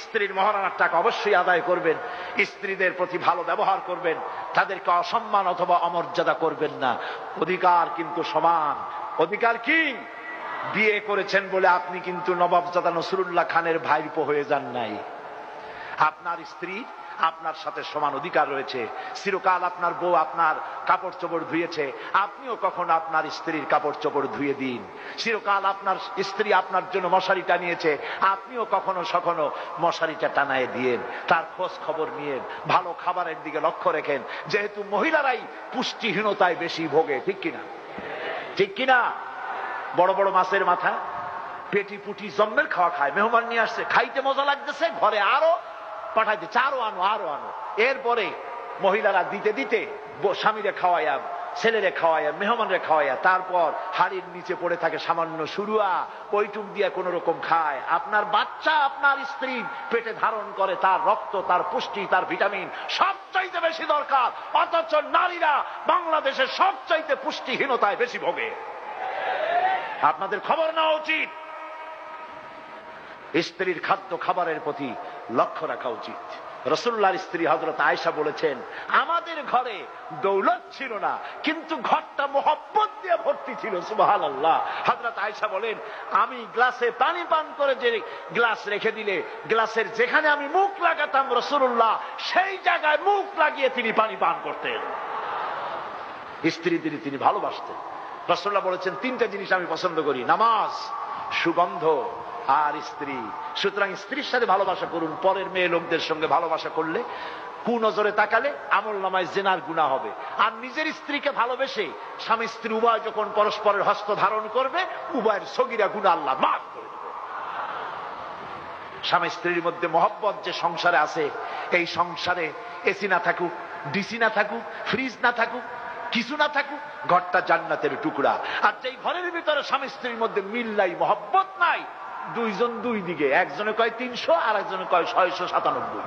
স্ত্রীর মহারানার টাকা অবশ্যই আদায় করবেন, স্ত্রীদের প্রতি ভালো ব্যবহার করবেন, তাদেরকে অসম্মান অথবা অমর্যাদা করবেন না। অধিকার কিন্তু সমান। অধিকার কি? বিয়ে করেছেন বলে আপনি কিন্তু নবাবজাদা নসরুল্লাহ খানের ভাইপো হয়ে যান নাই। আপনার স্ত্রী আপনার সাথে সমান অধিকার রয়েছে। চিরকাল আপনার বউ আপনার কাপড় চোপড় ধুয়েছে, আপনিও কখনো আপনার স্ত্রীর কাপড় চোপড় ধুয়ে দিন। চিরকাল আপনার স্ত্রী আপনার জন্য মশারি টানিয়েছে, আপনিও কখনো সখনো মশারিটা টানায় দিয়েন। তার খোঁজ খবর নিয়েন, ভালো খাবারের দিকে লক্ষ্য রেখেন। যেহেতু মহিলারাই পুষ্টিহীনতায় বেশি ভোগে, ঠিক কিনা? ঠিক কিনা? বড় বড় মাছের মাথা, পেটি পুটি জম্মের খাওয়া খায়। মেহমান নিয়ে আসছে, খাইতে মজা লাগতেছে, ঘরে আরো পাঠাইতেছে, আরো আনো আরো আনো। এরপরে মহিলারা দিতে দিতে স্বামীরে খাওয়াইয়া, ছেলেরে খাওয়াইয়া, মেহমানরে খাওয়াইয়া, তারপর হাড়ির নিচে পড়ে থাকে সামান্য সুরুয়া, ওইটুক দিয়ে কোন রকম খায়। আপনার বাচ্চা আপনার স্ত্রী পেটে ধারণ করে, তার রক্ত, তার পুষ্টি, তার ভিটামিন সবচাইতে বেশি দরকার। অথচ নারীরা বাংলাদেশের সবচাইতে পুষ্টিহীনতায় বেশি ভোগে। আপনাদের খবর নেওয়া উচিত, স্ত্রীর খাদ্য খাবারের প্রতি লক্ষ্য রাখা উচিত। রাসূলুল্লাহর স্ত্রী হযরত আয়েশা বলেছেন, আমাদের ঘরে দৌলত ছিল না, কিন্তু ঘরটা মোহব্বত দিয়ে ভর্তি ছিল। সুবহানাল্লাহ। হযরত আয়েশা বলেন, আমি গ্লাসে পানি পান করে যে গ্লাস রেখে দিলে, গ্লাসের যেখানে আমি মুখ লাগাতাম রাসূলুল্লাহ সেই জায়গায় মুখ লাগিয়ে তিনি পানি পান করতেন। স্ত্রীদের তিনি ভালোবাসতেন। রাসূলুল্লাহ বলেছেন, তিনটা জিনিস আমি পছন্দ করি, নামাজ, সুগন্ধ আর স্ত্রী। সুতরাং স্ত্রীর সাথে ভালোবাসা করুন। পরের মেয়ে লোকদের সঙ্গে ভালোবাসা করলে, কুনজরে তাকালে আমলনামায় জিনার গুনাহ হবে। আর নিজের স্ত্রীকে ভালোবেসে স্বামী স্ত্রী উভয় যখন পরস্পরের হস্ত ধারণ করবে, উভয়ের সগীরা গুনাহ আল্লাহ মাফ করে দেবে। স্বামী স্ত্রীর মধ্যে মহব্বত যে সংসারে আছে, এই সংসারে এসি না থাকুক, ডিসি না থাকুক, ফ্রিজ না থাকুক, কিছু না থাকুক, ঘরটা জান্নাতের টুকরা। আর যেই ঘরের ভিতরে স্বামী স্ত্রীর মধ্যে মিল নাই, মহব্বত নাই, দুইজন দুই দিকে, একজনে কয় 300 আর একজনে কয় 697।